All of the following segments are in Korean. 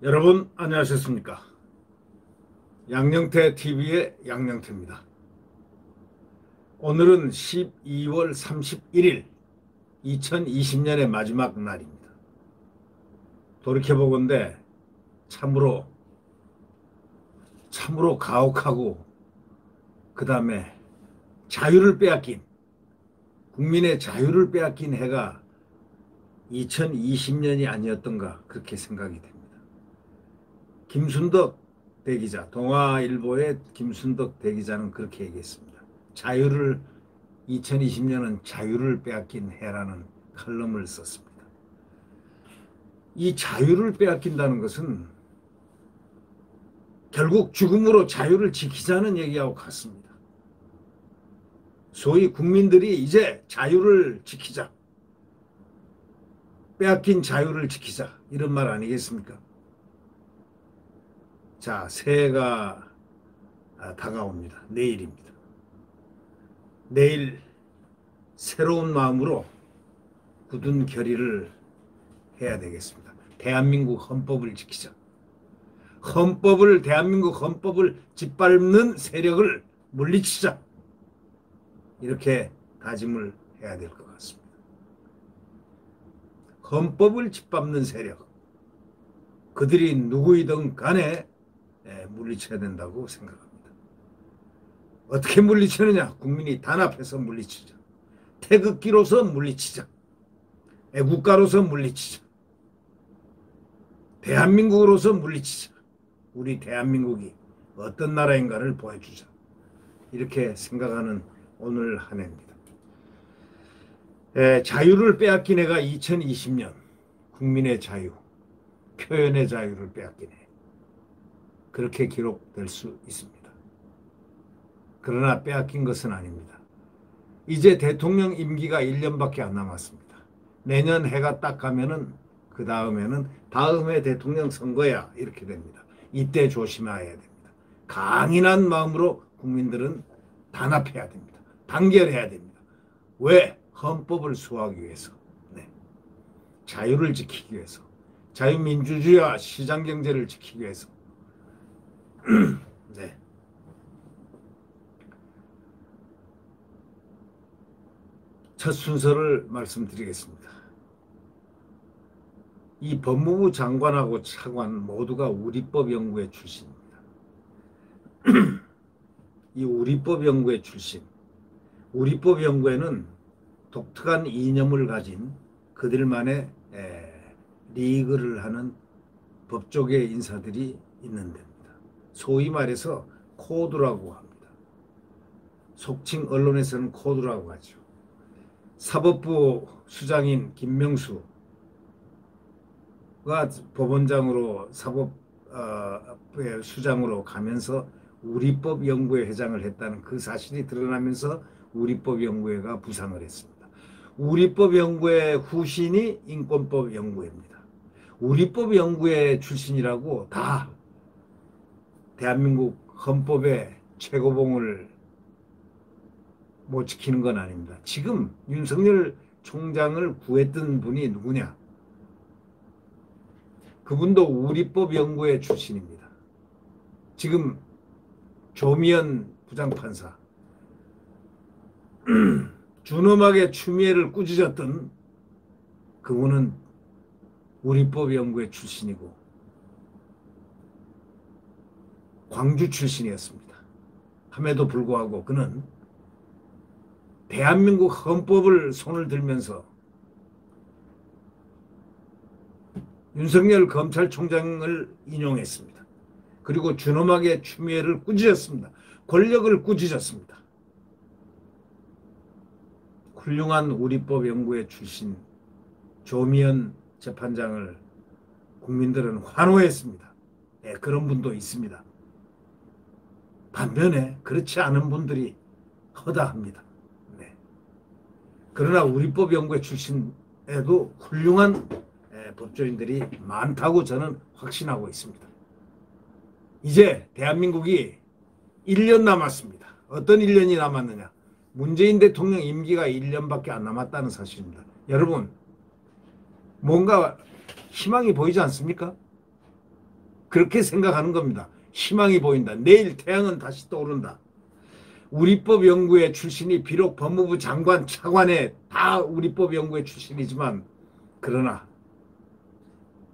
여러분 안녕하셨습니까? 양영태 TV의 양영태입니다. 오늘은 12월 31일 2020년의 마지막 날입니다. 돌이켜보건대 참으로 가혹하고 그 다음에 자유를 빼앗긴 국민의 자유를 빼앗긴 해가 2020년이 아니었던가 그렇게 생각이 됩니다. 김순덕 대기자, 동아일보의 김순덕 대기자는 그렇게 얘기했습니다. 2020년은 자유를 빼앗긴 해라는 칼럼을 썼습니다. 이 자유를 빼앗긴다는 것은 결국 죽음으로 자유를 지키자는 얘기하고 같습니다. 소위 국민들이 이제 자유를 지키자, 빼앗긴 자유를 지키자, 이런 말 아니겠습니까? 자, 새해가 다가옵니다. 내일입니다. 내일 새로운 마음으로 굳은 결의를 해야 되겠습니다. 대한민국 헌법을 지키자. 대한민국 헌법을 짓밟는 세력을 물리치자. 이렇게 다짐을 해야 될 것 같습니다. 헌법을 짓밟는 세력, 그들이 누구이든 간에 물리쳐야 된다고 생각합니다. 어떻게 물리치느냐? 국민이 단합해서 물리치자. 태극기로서 물리치자. 애국가로서 물리치자. 대한민국으로서 물리치자. 우리 대한민국이 어떤 나라인가를 보여주자. 이렇게 생각하는 오늘 한 해입니다. 자유를 빼앗긴 해가 2020년, 국민의 자유, 표현의 자유를 빼앗긴 해. 그렇게 기록될 수 있습니다. 그러나 빼앗긴 것은 아닙니다. 이제 대통령 임기가 1년밖에 안 남았습니다. 내년 해가 딱 가면은 그 다음에는 다음해 대통령 선거야 이렇게 됩니다. 이때 조심해야 됩니다. 강인한 마음으로 국민들은 단합해야 됩니다. 단결해야 됩니다. 왜? 헌법을 수호하기 위해서, 자유를 지키기 위해서, 자유민주주의와 시장경제를 지키기 위해서. 첫 순서를 말씀드리겠습니다. 이 법무부 장관하고 차관 모두가 우리법 연구회 출신입니다. 이 우리법 연구회 출신, 우리법 연구회는 독특한 이념을 가진 그들만의 리그를 하는 법조계 인사들이 있는 데입니다. 소위 말해서 코드라고 합니다. 속칭 언론에서는 코드라고 하죠. 사법부 수장인 김명수가 법원장으로 사법부의 수장으로 가면서 우리법연구회 회장을 했다는 그 사실이 드러나면서 우리법연구회가 부상을 했습니다. 우리법연구회 후신이 인권법연구회입니다. 우리법연구회 출신이라고 다 대한민국 헌법의 최고봉을 못 지키는 건 아닙니다. 지금 윤석열 총장을 구했던 분이 누구냐? 그분도 우리법연구회 출신입니다. 지금 조미연 부장판사, 준엄하게 추미애를 꾸짖었던 그분은 우리법연구회 출신이고 광주 출신이었습니다. 함에도 불구하고 그는 대한민국 헌법을 손을 들면서 윤석열 검찰총장을 인용했습니다. 그리고 준엄하게 추미애를 꾸짖었습니다. 권력을 꾸짖었습니다. 훌륭한 우리법연구회 출신 조미연 재판장을 국민들은 환호했습니다. 그런 분도 있습니다. 반면에 그렇지 않은 분들이 허다합니다. 그러나 우리법연구회 출신에도 훌륭한 법조인들이 많다고 저는 확신하고 있습니다. 이제 대한민국이 1년 남았습니다. 어떤 1년이 남았느냐? 문재인 대통령 임기가 1년밖에 안 남았다는 사실입니다. 여러분, 뭔가 희망이 보이지 않습니까? 그렇게 생각하는 겁니다. 희망이 보인다. 내일 태양은 다시 떠오른다. 우리법 연구회 출신이 비록 법무부 장관, 차관에 다 우리법 연구회 출신이지만 그러나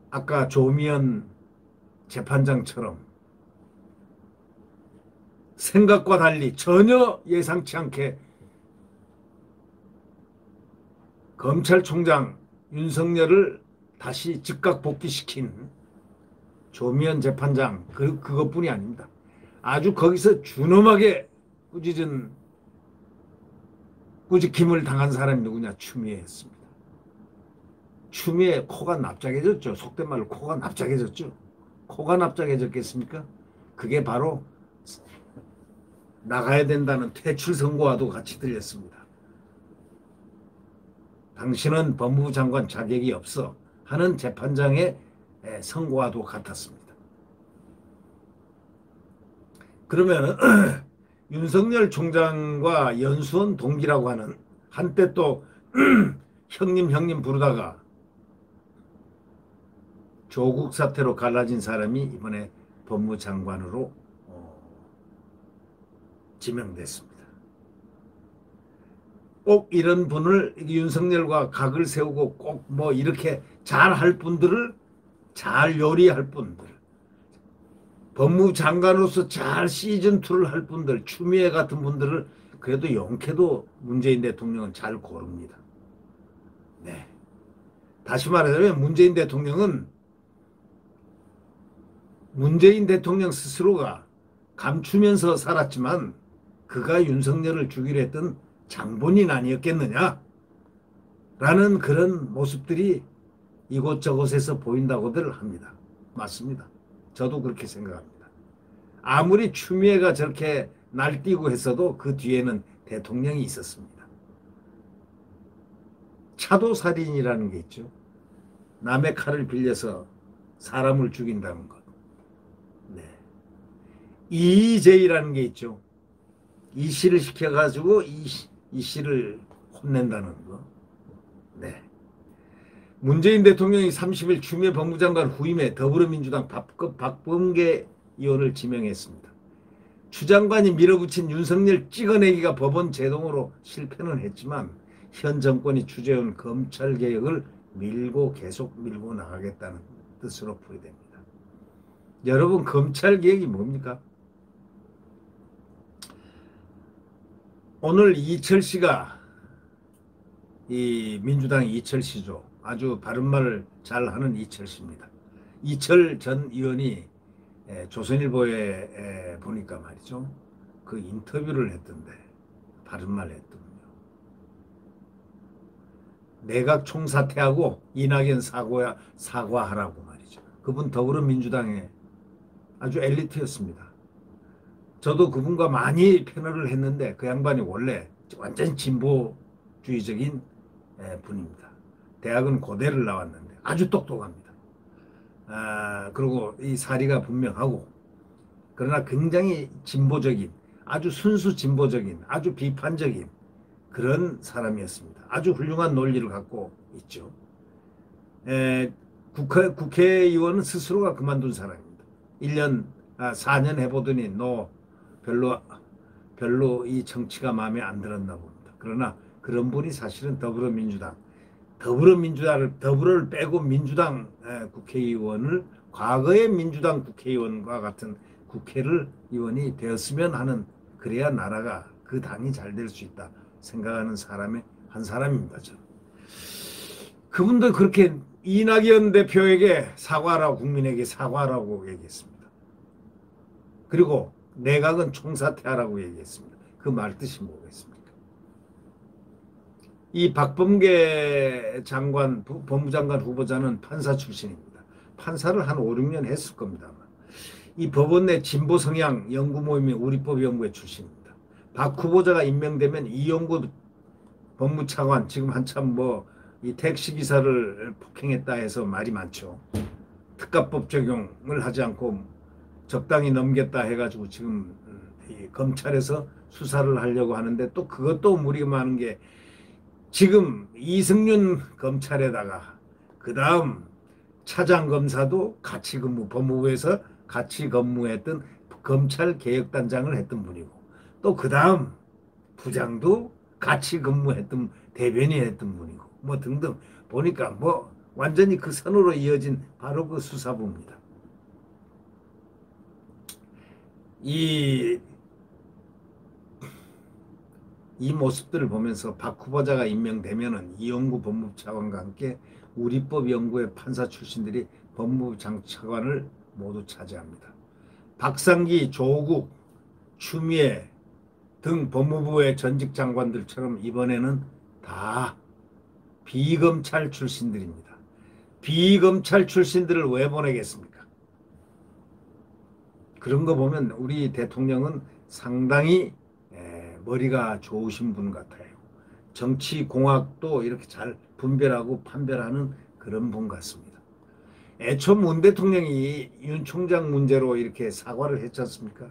아까 조미연 재판장처럼 생각과 달리 전혀 예상치 않게 검찰총장 윤석열을 다시 즉각 복귀시킨 조미연 재판장 그것뿐이 아닙니다. 아주 거기서 준엄하게 꾸지킴을 당한 사람이 누구냐? 추미애였습니다. 추미애 코가 납작해졌죠. 속된 말로 코가 납작해졌죠. 코가 납작해졌겠습니까? 그게 바로 나가야 된다는 퇴출 선고와도 같이 들렸습니다. 당신은 법무부 장관 자격이 없어 하는 재판장의 선고와도 같았습니다. 그러면 윤석열 총장과 연수원 동기라고 하는 한때 또 형님 부르다가 조국 사태로 갈라진 사람이 이번에 법무장관으로 지명됐습니다. 꼭 이런 분을 윤석열과 각을 세우고 꼭 뭐 이렇게 잘할 분들을 잘 요리할 분들 법무장관으로서 잘 시즌2를 할 분들 추미애 같은 분들을 그래도 용케도 문재인 대통령은 잘 고릅니다. 네. 다시 말하자면 문재인 대통령 스스로가 감추면서 살았지만 그가 윤석열을 죽이려 했던 장본인 아니었겠느냐 라는 그런 모습들이 이곳저곳에서 보인다고들 합니다. 맞습니다. 저도 그렇게 생각합니다. 아무리 추미애가 저렇게 날뛰고 했어도 그 뒤에는 대통령이 있었습니다. 차도살인이라는 게 있죠. 남의 칼을 빌려서 사람을 죽인다는 것. 네. 이의제의라는 게 있죠. 이씨를 시켜가지고 이씨를 혼낸다는 거. 네. 문재인 대통령이 30일 추미애 법무장관 후임에 더불어민주당 박범계 의원을 지명했습니다. 추 장관이 밀어붙인 윤석열 찍어내기가 법원 제동으로 실패는 했지만 현 정권이 추진해온 검찰개혁을 계속 밀고 나가겠다는 뜻으로 풀이됩니다. 여러분, 검찰개혁이 뭡니까? 오늘 이철씨가 이 민주당 이철씨죠. 아주 바른말을 잘하는 이철씨입니다. 이철 전 의원이 조선일보에 보니까 말이죠. 그 인터뷰를 했던데 바른말 했더군요. 내각 총사퇴하고 이낙연 사과하라고 말이죠. 그분 더불어민주당의 아주 엘리트였습니다. 저도 그분과 많이 패널을 했는데 그 양반이 원래 완전 진보주의적인 분입니다. 대학은 고대를 나왔는데 아주 똑똑합니다. 그리고 이 사리가 분명하고 그러나 굉장히 진보적인 아주 순수 진보적인 아주 비판적인 그런 사람이었습니다. 아주 훌륭한 논리를 갖고 있죠. 국회의원은 스스로가 그만둔 사람입니다. 4년 해보더니 너 별로 이 정치가 마음에 안 들었나 봅니다. 그러나 그런 분이 사실은 더불어를 빼고 민주당 국회의원을 과거의 민주당 국회의원과 같은 의원이 되었으면 하는 그래야 나라가 그 당이 잘 될 수 있다 생각하는 한 사람입니다. 저는. 그분도 그렇게 이낙연 대표에게 사과하라고 국민에게 사과하라고 얘기했습니다. 그리고 내각은 총사퇴하라고 얘기했습니다. 그 말 뜻이 뭐겠습니까? 이 박범계 법무장관 후보자는 판사 출신입니다. 판사를 한 5, 6년 했을 겁니다. 이 법원 내 진보 성향 연구 모임의 우리법 연구회 출신입니다. 박 후보자가 임명되면 이용구 법무차관 지금 한참 이 택시기사를 폭행했다 해서 말이 많죠. 특가법 적용을 하지 않고 적당히 넘겼다 해가지고 지금 검찰에서 수사를 하려고 하는데 또 그것도 무리가 많은 게 지금 이승윤 검찰에다가 그 다음 차장검사도 같이 법무부에서 같이 근무했던 검찰개혁단장을 했던 분이고 또 그 다음 부장도 같이 근무했던 대변인 했던 분이고 뭐 등등 보니까 뭐 완전히 그 선으로 이어진 바로 그 수사부입니다. 이, 이 모습들을 보면서 박 후보자가 임명되면은 이용구 법무부 차관과 함께 우리법 연구회 판사 출신들이 법무부 장차관을 모두 차지합니다. 박상기, 조국, 추미애 등 법무부의 전직 장관들처럼 이번에는 다 비검찰 출신들입니다. 비검찰 출신들을 왜 보내겠습니까? 그런 거 보면 우리 대통령은 상당히 머리가 좋으신 분 같아요. 정치공학도 이렇게 잘 분별하고 판별하는 그런 분 같습니다. 애초 문 대통령이 윤 총장 문제로 이렇게 사과를 했지 않습니까?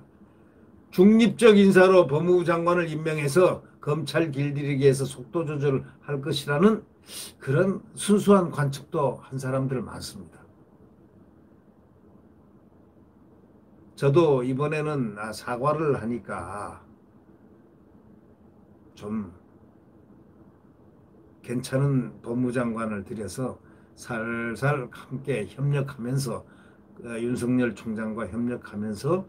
중립적 인사로 법무부 장관을 임명해서 검찰 길들이기에서 속도 조절을 할 것이라는 그런 순수한 관측도 한 사람들 많습니다. 저도 이번에는 사과를 하니까 좀 괜찮은 법무장관을 들여서 살살 함께 협력하면서 윤석열 총장과 협력하면서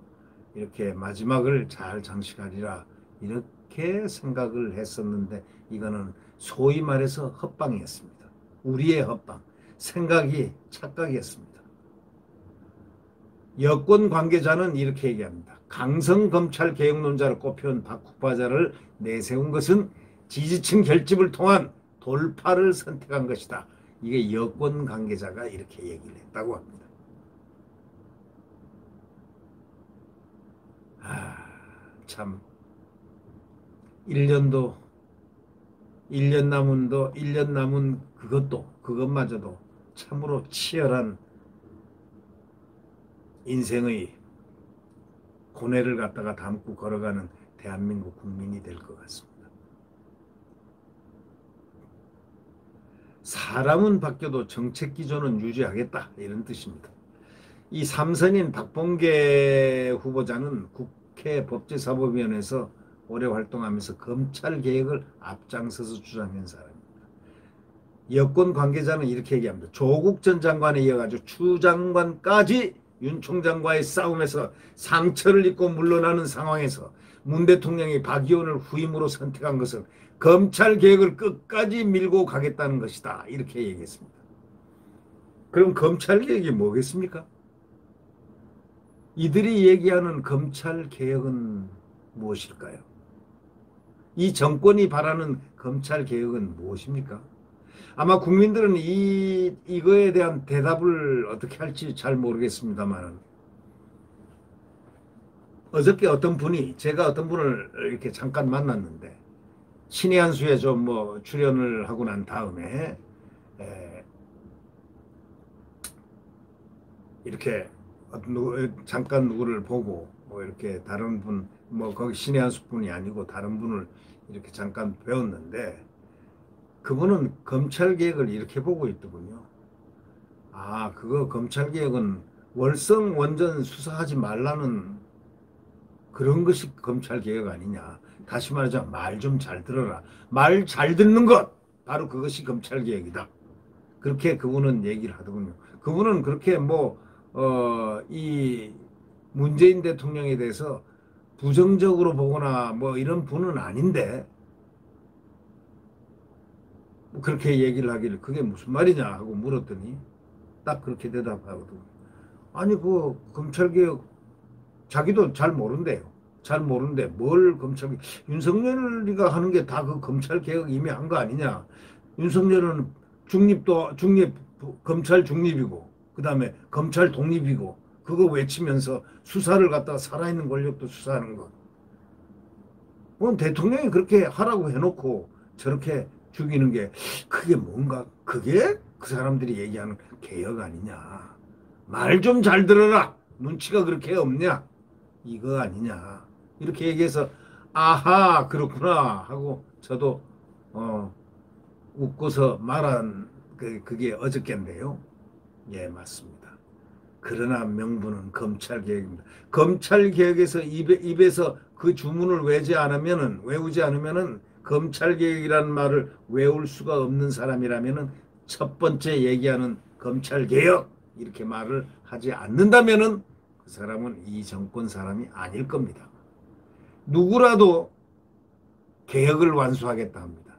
이렇게 마지막을 잘 장식하리라 이렇게 생각을 했었는데 이거는 소위 말해서 헛방이었습니다. 우리의 헛방, 생각이 착각이었습니다. 여권 관계자는 이렇게 얘기합니다. 강성 검찰 개혁론자로 꼽혀온 박 후보자를 내세운 것은 지지층 결집을 통한 돌파를 선택한 것이다. 이게 여권 관계자가 이렇게 얘기를 했다고 합니다. 참 1년 남은 그것마저도 참으로 치열한 인생의 고뇌를 갖다가 담고 걸어가는 대한민국 국민이 될 것 같습니다. 사람은 바뀌어도 정책 기조는 유지하겠다 이런 뜻입니다. 이 삼선인 박범계 후보자는 국회 법제사법위원회에서 오래 활동하면서 검찰개혁을 앞장서서 주장한 사람입니다. 여권 관계자는 이렇게 얘기합니다. 조국 전 장관에 이어가지고 추 장관까지 윤 총장과의 싸움에서 상처를 입고 물러나는 상황에서 문 대통령이 박의원을 후임으로 선택한 것은 검찰개혁을 끝까지 밀고 가겠다는 것이다. 이렇게 얘기했습니다. 그럼 검찰개혁이 뭐겠습니까? 이들이 얘기하는 검찰개혁은 무엇일까요? 이 정권이 바라는 검찰개혁은 무엇입니까? 아마 국민들은 이거에 대한 대답을 어떻게 할지 잘 모르겠습니다만 어저께 제가 어떤 분을 이렇게 잠깐 만났는데 신의 한 수에 좀 뭐 출연을 하고 난 다음에 이렇게 잠깐 누구를 보고 뭐 이렇게 다른 분 뭐 거기 신의 한 수뿐이 아니고 다른 분을 이렇게 잠깐 배웠는데 그분은 검찰개혁을 이렇게 보고 있더군요. 그거 검찰개혁은 월성원전 수사하지 말라는 그런 것이 검찰개혁 아니냐. 다시 말하자면 말 좀 잘 들어라. 말 잘 듣는 것 바로 그것이 검찰개혁이다. 그렇게 그분은 얘기를 하더군요. 그분은 그렇게 이 문재인 대통령에 대해서 부정적으로 보거나 뭐 이런 분은 아닌데 그렇게 얘기를 하기를 그게 무슨 말이냐 하고 물었더니 딱 그렇게 대답하거든요. 아니 그 검찰개혁 자기도 잘 모른대요. 잘 모르는데 뭘 검찰개혁 윤석열이가 하는 게 다 그 검찰개혁 이미 한 거 아니냐. 윤석열은 검찰 중립이고 그다음에 검찰 독립이고 그거 외치면서 수사를 갖다가 살아있는 권력도 수사하는 거. 그건 대통령이 그렇게 하라고 해놓고 저렇게 죽이는 게 그게 뭔가 그게 그 사람들이 얘기하는 개혁 아니냐. 말 좀 잘 들어라. 눈치가 그렇게 없냐. 이거 아니냐. 이렇게 얘기해서 아하 그렇구나 하고 저도 웃고서 말한 그게 어저께인데요. 예, 맞습니다. 그러나 명분은 검찰개혁입니다. 검찰개혁에서 입에서 그 주문을 외우지 않으면은 검찰개혁이라는 말을 외울 수가 없는 사람이라면은 첫 번째 얘기하는 검찰개혁 이렇게 말을 하지 않는다면은 그 사람은 이 정권 사람이 아닐 겁니다. 누구라도 개혁을 완수하겠다 합니다.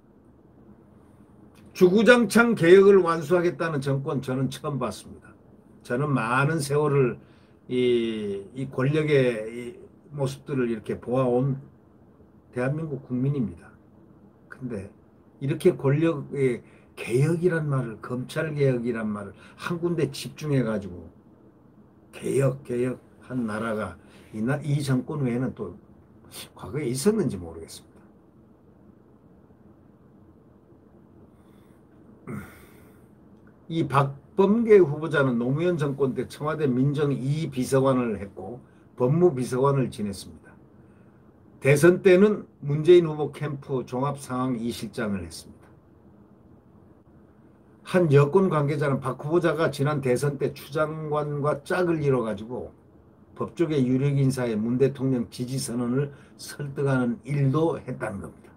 주구장창 개혁을 완수하겠다는 정권 저는 처음 봤습니다. 저는 많은 세월을 이 권력의 이 모습들을 이렇게 보아온 대한민국 국민입니다. 근데 이렇게 권력의 개혁이란 말을, 검찰개혁이란 말을 한 군데 집중해가지고 개혁한 나라가 이 정권 외에는 또 과거에 있었는지 모르겠습니다. 이 박범계 후보자는 노무현 정권 때 청와대 민정 2비서관을 했고 법무비서관을 지냈습니다. 대선 때는 문재인 후보 캠프 종합상황 2실장을 했습니다. 한 여권 관계자는 박 후보자가 지난 대선 때 추 장관과 짝을 이뤄가지고 법조계 유력 인사의 문 대통령 지지 선언을 설득하는 일도 했다는 겁니다.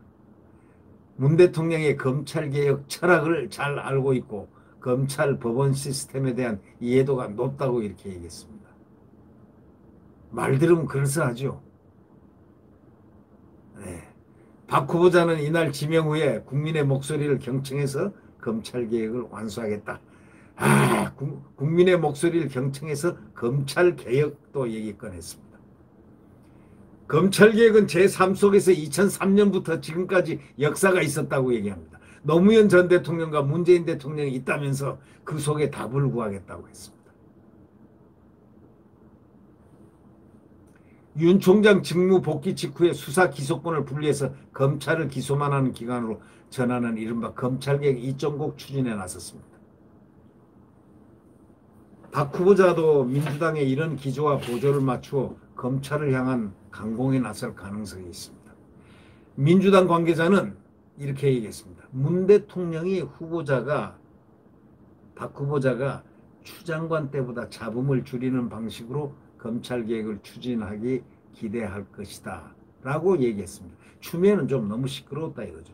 문 대통령의 검찰개혁 철학을 잘 알고 있고 검찰 법원 시스템에 대한 이해도가 높다고 이렇게 얘기했습니다. 말 들으면 그럴싸하죠. 네. 박 후보자는 이날 지명 후에 국민의 목소리를 경청해서 검찰개혁을 완수하겠다. 국민의 목소리를 경청해서 검찰개혁도 얘기 꺼냈습니다. 검찰개혁은 제3 속에서 2003년부터 지금까지 역사가 있었다고 얘기합니다. 노무현 전 대통령과 문재인 대통령이 있다면서 그 속에 답을 구하겠다고 했습니다. 윤 총장 직무 복귀 직후에 수사 기소권을 분리해서 검찰을 기소만 하는 기관으로 전하는 이른바 검찰개혁 2.0 추진에 나섰습니다. 박 후보자도 민주당의 이런 기조와 보조를 맞추어 검찰을 향한 강공에 나설 가능성이 있습니다. 민주당 관계자는 이렇게 얘기했습니다. 문 대통령이 박 후보자가 추 장관 때보다 잡음을 줄이는 방식으로 검찰개혁을 추진하기 기대할 것이다 라고 얘기했습니다. 추미애는 좀 너무 시끄러웠다 이거죠.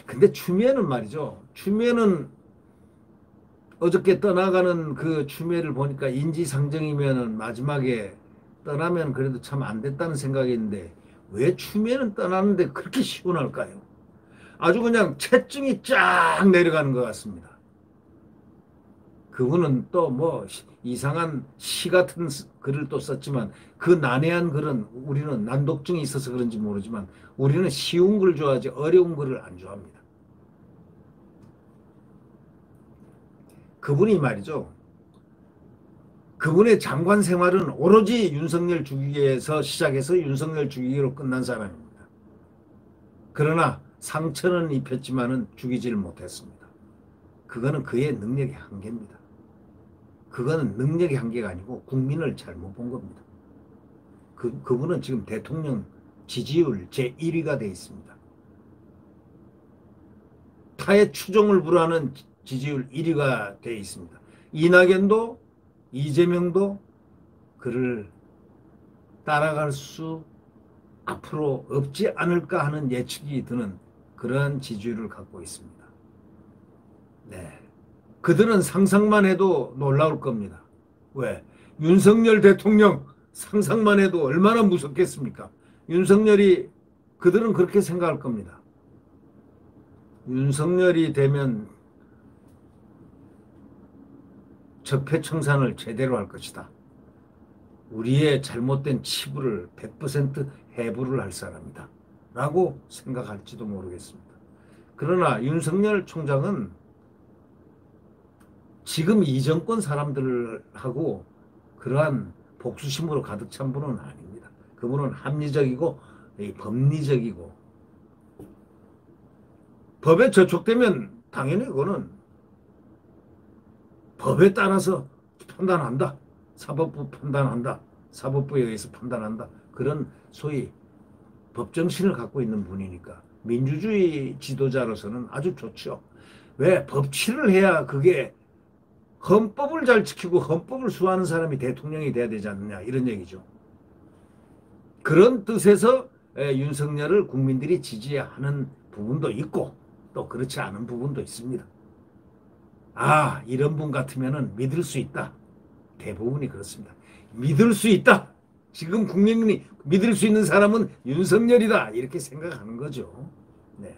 근데 추미애는 말이죠. 추미애는 어저께 떠나가는 그 추미애를 보니까 인지상정이면은 마지막에 떠나면 그래도 참 안 됐다는 생각이 있는데 왜 추미애는 떠나는데 그렇게 시원할까요? 아주 그냥 채증이 쫙 내려가는 것 같습니다. 그분은 또 뭐 이상한 시 같은 글을 또 썼지만 그 난해한 글은 우리는 난독증이 있어서 그런지 모르지만 우리는 쉬운 글 좋아하지 어려운 글을 안 좋아합니다. 그분이 말이죠. 그분의 장관 생활은 오로지 윤석열 죽이기에서 시작해서 윤석열 죽이기로 끝난 사람입니다. 그러나 상처는 입혔지만은 죽이지를 못했습니다. 그거는 그의 능력의 한계입니다. 그거는 능력의 한계가 아니고 국민을 잘못 본 겁니다. 그분은 지금 대통령 지지율 제1위가 돼 있습니다. 타의 추종을 불허하는 지지율 1위가 돼 있습니다. 이낙연도 이재명도 그를 따라갈 수 앞으로 없지 않을까 하는 예측이 드는 그러한 지지율을 갖고 있습니다. 네. 그들은 상상만 해도 놀라울 겁니다. 왜? 윤석열 대통령 상상만 해도 얼마나 무섭겠습니까? 그들은 그렇게 생각할 겁니다. 윤석열이 되면 적폐청산을 제대로 할 것이다. 우리의 잘못된 치부를 100% 해부를 할 사람이다. 라고 생각할지도 모르겠습니다. 그러나 윤석열 총장은 지금 이 정권 사람들하고 그러한 복수심으로 가득 찬 분은 아닙니다. 그분은 합리적이고 법리적이고 법에 저촉되면 당연히 그거는 법에 따라서 판단한다. 사법부 판단한다. 사법부에 의해서 판단한다. 그런 소위 법정신을 갖고 있는 분이니까 민주주의 지도자로서는 아주 좋죠. 왜? 법치를 해야 그게 헌법을 잘 지키고 헌법을 수호하는 사람이 대통령이 돼야 되지 않느냐 이런 얘기죠. 그런 뜻에서 윤석열을 국민들이 지지하는 부분도 있고 또 그렇지 않은 부분도 있습니다. 아, 이런 분 같으면 믿을 수 있다. 대부분이 그렇습니다. 믿을 수 있다. 지금 국민이 믿을 수 있는 사람은 윤석열이다. 이렇게 생각하는 거죠. 네.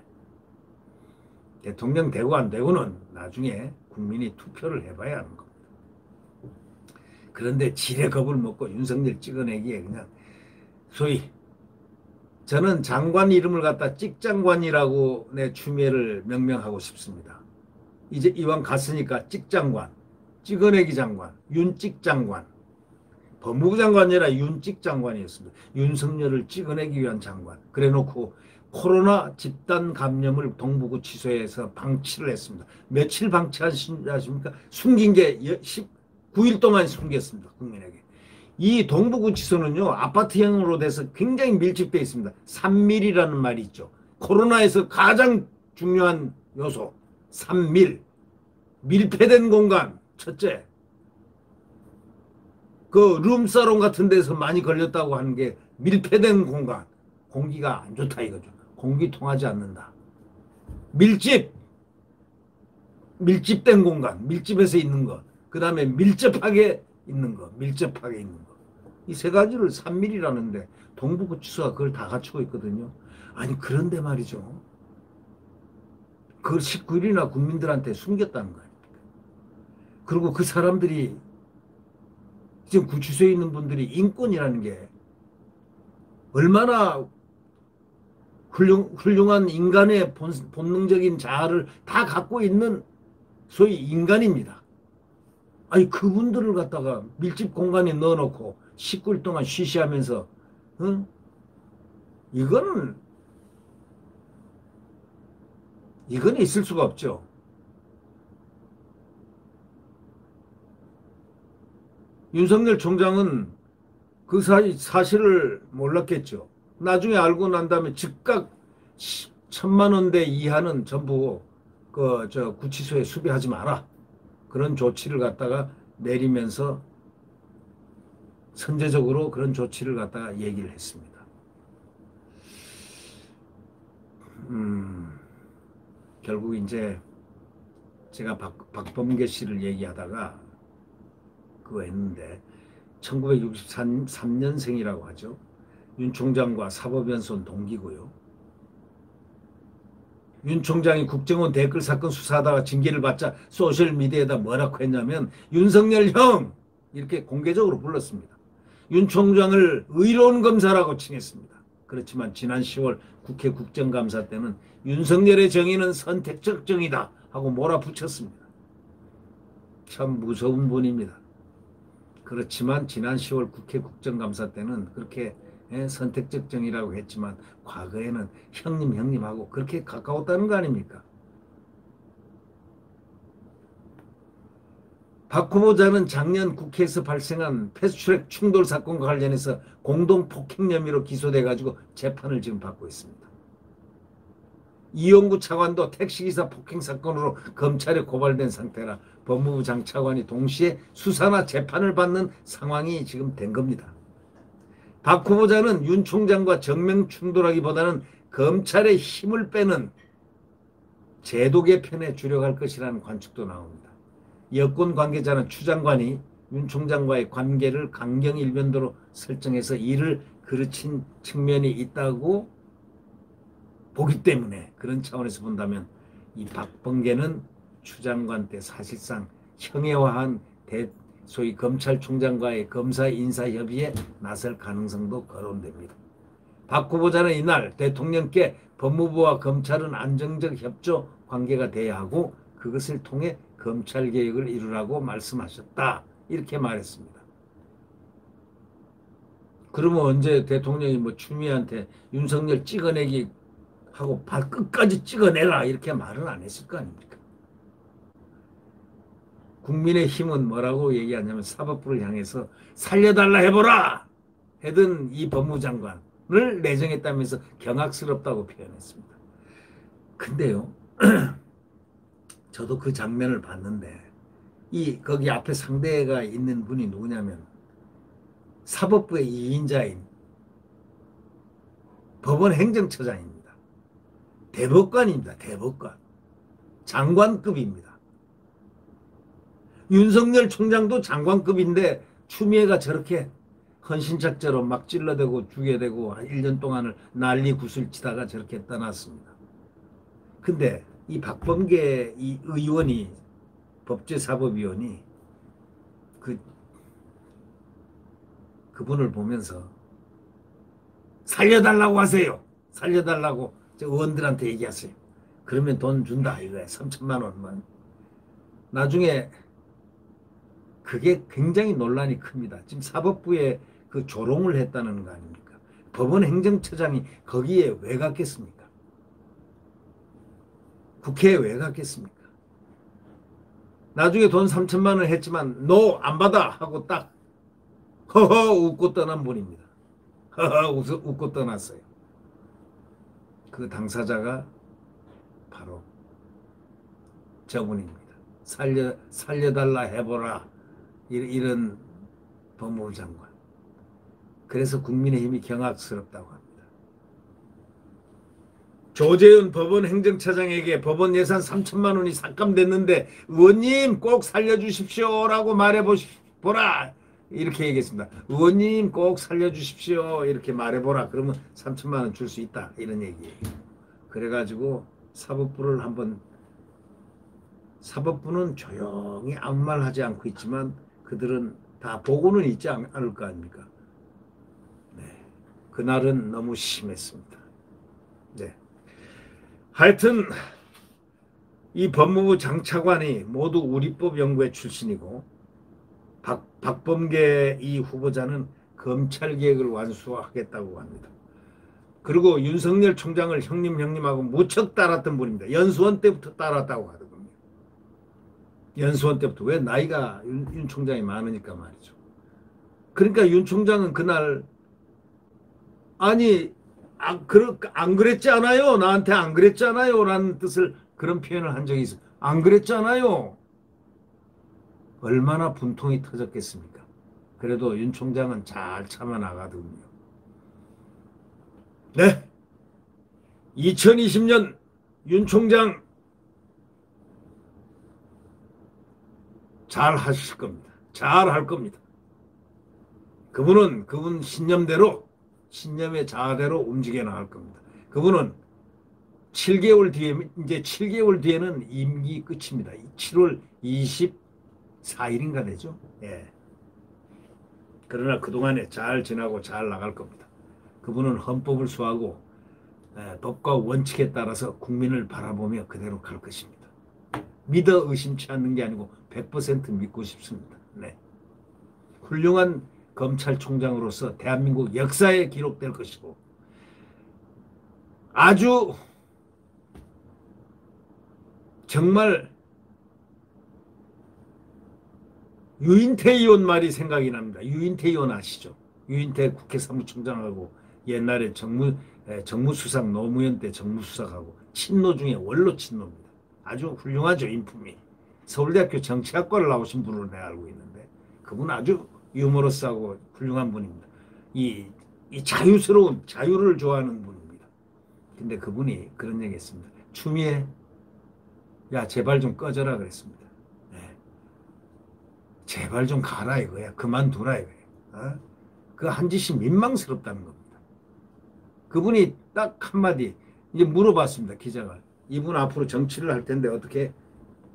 대통령 되고 안 되고는 나중에 국민이 투표를 해봐야 하는 겁니다. 그런데 지레 겁을 먹고 윤석열 찍어내기에 그냥 소위 저는 장관 이름을 갖다 찍장관이라고 내 추미애를 명명하고 싶습니다. 이제 이왕 갔으니까 찍장관, 찍어내기 장관, 윤찍장관, 법무부 장관이 아니라 윤찍장관이었습니다. 윤석열을 찍어내기 위한 장관. 그래놓고 코로나 집단 감염을 동부구치소에서 방치를 했습니다. 며칠 방치하십니까? 숨긴 게 19일 동안 숨겼습니다. 국민에게. 이 동부구치소는요, 아파트형으로 돼서 굉장히 밀집되어 있습니다. 3밀이라는 말이 있죠. 코로나에서 가장 중요한 요소, 3밀. 밀폐된 공간, 첫째. 그 룸사롱 같은 데서 많이 걸렸다고 하는 게 밀폐된 공간. 공기가 안 좋다 이거죠. 공기 통하지 않는다. 밀집된 공간, 밀집해서 있는 것. 그 다음에 밀접하게 있는 것, 밀접하게 있는 것. 이 세 가지를 3밀이라는데 동부구치소가 그걸 다 갖추고 있거든요. 아니 그런데 말이죠. 그걸 19일이나 국민들한테 숨겼다는 거예요. 그리고 그 사람들이 지금 구치소에 있는 분들이 인권이라는 게 얼마나 훌륭한 인간의 본능적인 자아를 다 갖고 있는 소위 인간입니다. 아니 그분들을 갖다가 밀집 공간에 넣어놓고 19일 동안 쉬쉬하면서 응? 이거는 있을 수가 없죠. 윤석열 총장은 그 사실을 몰랐겠죠. 나중에 알고 난 다음에 즉각 1,000만 원대 이하는 전부 구치소에 수배하지 마라. 그런 조치를 갖다가 내리면서 선제적으로 그런 조치를 갖다가 얘기를 했습니다. 결국 이제 제가 박범계 씨를 얘기하다가 그거 했는데 1963년생이라고 하죠. 윤 총장과 사법연수원 동기고요. 윤 총장이 국정원 댓글 사건 수사하다가 징계를 받자 소셜미디어에다 뭐라고 했냐면 윤석열 형 이렇게 공개적으로 불렀습니다. 윤 총장을 의로운 검사라고 칭했습니다. 그렇지만 지난 10월 국회 국정감사 때는 윤석열의 정의는 선택적 정의다 하고 몰아붙였습니다. 참 무서운 분입니다. 그렇지만 지난 10월 국회 국정감사 때는 그렇게 선택적 정의라고 했지만 과거에는 형님 하고 그렇게 가까웠다는 거 아닙니까? 박 후보자는 작년 국회에서 발생한 패스트트랙 충돌 사건과 관련해서 공동폭행 혐의로 기소돼 가지고 재판을 지금 받고 있습니다. 이용구 차관도 택시기사 폭행 사건으로 검찰에 고발된 상태라 법무부 장차관이 동시에 수사나 재판을 받는 상황이 지금 된 겁니다. 박 후보자는 윤 총장과 정면 충돌하기보다는 검찰의 힘을 빼는 제도 개편에 주력할 것이라는 관측도 나옵니다. 여권 관계자는 추 장관이 윤 총장과의 관계를 강경 일변도로 설정해서 이를 그르친 측면이 있다고 보기 때문에 그런 차원에서 본다면 이 박범계는 추 장관 때 사실상 형해화한 소위 검찰총장과의 검사 인사협의에 나설 가능성도 거론됩니다. 박 후보자는 이날 대통령께 법무부와 검찰은 안정적 협조 관계가 돼야 하고 그것을 통해 검찰개혁을 이루라고 말씀하셨다. 이렇게 말했습니다. 그러면 언제 대통령이 추미애한테 윤석열 찍어내기 하고 끝까지 찍어내라 이렇게 말은 안 했을 거 아닙니까? 국민의힘은 뭐라고 얘기하냐면 사법부를 향해서 살려달라 해보라 하던 이 법무부 장관을 내정했다면서 경악스럽다고 표현했습니다. 근데요 저도 그 장면을 봤는데 거기 앞에 상대가 있는 분이 누구냐면 사법부의 2인자인 법원 행정처장입니다. 대법관입니다. 대법관. 장관급입니다. 윤석열 총장도 장관급인데 추미애가 저렇게 헌신작처럼 막 찔러대고 죽여대고 한 1년 동안을 난리 구슬치다가 저렇게 떠났습니다. 근데 이 박범계 이 의원이 법제사법위원이 그분을 보면서 살려달라고 하세요. 살려달라고 저 의원들한테 얘기하세요. 그러면 돈 준다 이거야. 3천만 원만. 나중에 그게 굉장히 논란이 큽니다. 지금 사법부에 그 조롱을 했다는 거 아닙니까? 법원 행정처장이 거기에 왜 갔겠습니까? 국회에 왜 갔겠습니까? 나중에 돈 3천만 원 했지만 노 안 받아 하고 딱 허허 웃고 떠난 분입니다. 허허 웃고 떠났어요. 그 당사자가 바로 저분입니다. 살려달라 해보라 이런 법무부 장관. 그래서 국민의힘이 경악스럽다고 합니다. 조재현 법원 행정처장에게 법원 예산 3천만 원이 삭감됐는데 의원님 꼭 살려주십시오라고 말해보라 이렇게 얘기했습니다. 의원님 꼭 살려주십시오 이렇게 말해보라. 그러면 3천만 원 줄 수 있다 이런 얘기예요. 그래가지고 사법부는 조용히 아무 말 하지 않고 있지만 그들은 다 보고는 있지 않을 거 아닙니까? 네. 그날은 너무 심했습니다. 네. 하여튼 이 법무부 장차관이 모두 우리법 연구회 출신이고 박범계 이 후보자는 검찰개혁을 완수하겠다고 합니다. 그리고 윤석열 총장을 형님하고 무척 따랐던 분입니다. 연수원 때부터 따랐다고 하더군요. 연수원 때부터. 왜? 나이가 윤 총장이 많으니까 말이죠. 그러니까 윤 총장은 그날 아니 안 그랬지 않아요? 나한테 안 그랬잖아요? 라는 뜻을 그런 표현을 한 적이 있어요. 안 그랬잖아요. 얼마나 분통이 터졌겠습니까? 그래도 윤 총장은 잘 참아나가더군요. 네. 2020년 윤 총장 잘 하실 겁니다. 잘 할 겁니다. 그분 신념의 자아대로 움직여 나갈 겁니다. 그분은 7개월 뒤에, 이제 7개월 뒤에는 임기 끝입니다. 7월 24일인가 되죠. 예. 그러나 그동안에 잘 지나고 잘 나갈 겁니다. 그분은 헌법을 수호하고 법과 원칙에 따라서 국민을 바라보며 그대로 갈 것입니다. 믿어 의심치 않는 게 아니고 100% 믿고 싶습니다. 네. 훌륭한 검찰총장으로서 대한민국 역사에 기록될 것이고 아주 정말 유인태 의원 말이 생각이 납니다. 유인태 의원 아시죠? 유인태 국회 사무총장하고 옛날에 정무수석 노무현 때 정무수석하고 친노 중에 원로 친노입니다. 아주 훌륭하죠. 인품이. 서울대학교 정치학과를 나오신 분으로 내가 알고 있는데 그분 아주 유머러스하고 훌륭한 분입니다. 이 자유스러운 자유를 좋아하는 분입니다. 근데 그분이 그런 얘기 했습니다. 추미애 야 제발 좀 꺼져라 그랬습니다. 네. 제발 좀 가라 이거야. 그만두라 이거야. 어? 그 한 짓이 민망스럽다는 겁니다. 그분이 딱 한마디 이제 물어봤습니다. 기자가. 이분 앞으로 정치를 할 텐데 어떻게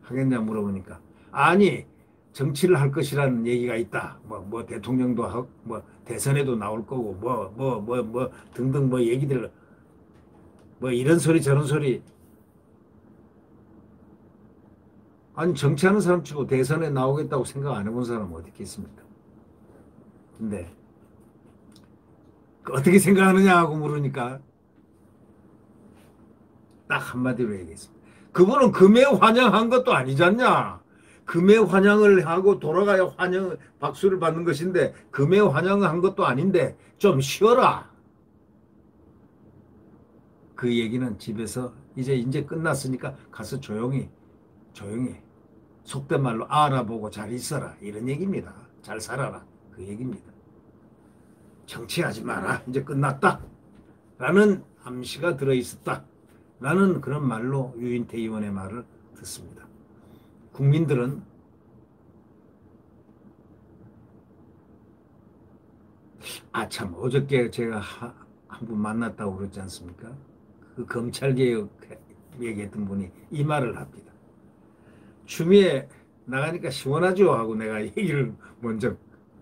하겠냐 물어보니까 아니 정치를 할 것이라는 얘기가 있다. 뭐 대통령도 하고 뭐 대선에도 나올 거고 뭐 등등 뭐 얘기들 뭐 이런 소리 저런 소리. 아니 정치하는 사람 치고 대선에 나오겠다고 생각 안 해본 사람은 어디 있겠습니까? 근데 어떻게 생각하느냐 하고 물으니까 딱 한마디로 얘기했습니다. 그분은 금에 환영한 것도 아니지 않냐? 금에 환영을 하고 돌아가야 박수를 받는 것인데 금에 환영을 한 것도 아닌데 좀 쉬어라. 그 얘기는 집에서 이제 끝났으니까 가서 조용히 속된 말로 알아보고 잘 있어라 이런 얘기입니다. 잘 살아라 그 얘기입니다. 정치하지 마라 이제 끝났다 라는 암시가 들어있었다 라는 그런 말로 유인태 의원의 말을 듣습니다. 국민들은 참 어저께 제가 한 분 만났다고 그러지 않습니까? 그 검찰개혁 얘기했던 분이 이 말을 합니다. 추미애 나가니까 시원하죠 하고 내가 얘기를 먼저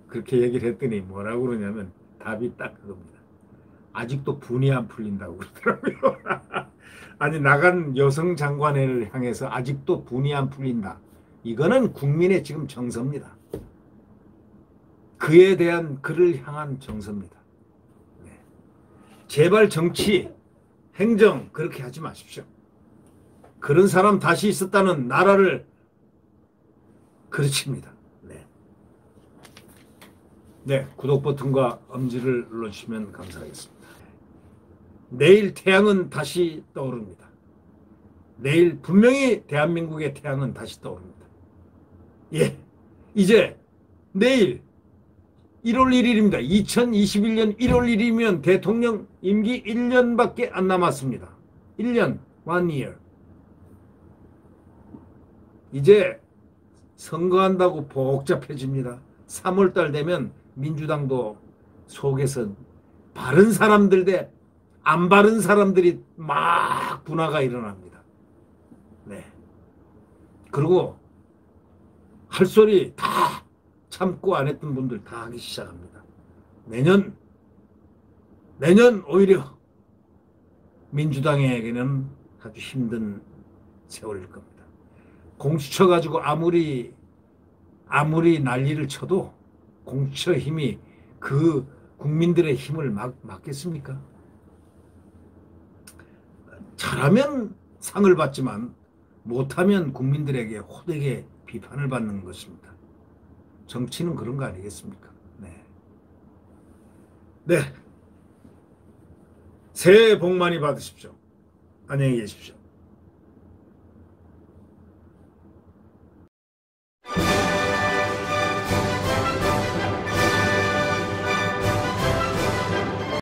그렇게 얘기를 했더니 뭐라고 그러냐면 답이 딱 그겁니다. 아직도 분이 안 풀린다고 그러더라고요. 아니 나간 여성 장관회를 향해서 아직도 분이 안 풀린다. 이거는 국민의 지금 정서입니다. 그에 대한 그를 향한 정서입니다. 네. 제발 정치, 행정 그렇게 하지 마십시오. 그런 사람 다시 있었다는 나라를 그르칩니다. 네. 네, 구독 버튼과 엄지를 눌러주시면 감사하겠습니다. 내일 태양은 다시 떠오릅니다. 내일 분명히 대한민국의 태양은 다시 떠오릅니다. 예, 이제 내일 1월 1일입니다. 2021년 1월 1일이면 대통령 임기 1년밖에 안 남았습니다. 1년, 1 year. 이제 선거한다고 복잡해집니다. 3월달 되면 민주당도 속에서 바른 사람들 대 안 바른 사람들이 막 분화가 일어납니다. 네. 그리고 할 소리 다 참고 안 했던 분들 다 하기 시작합니다. 내년 오히려 민주당에게는 아주 힘든 세월일 겁니다. 공수처 가지고 아무리 난리를 쳐도 공수처 힘이 그 국민들의 힘을 막겠습니까? 잘하면 상을 받지만 못하면 국민들에게 호되게 비판을 받는 것입니다. 정치는 그런 거 아니겠습니까? 네. 네. 새해 복 많이 받으십시오. 안녕히 계십시오.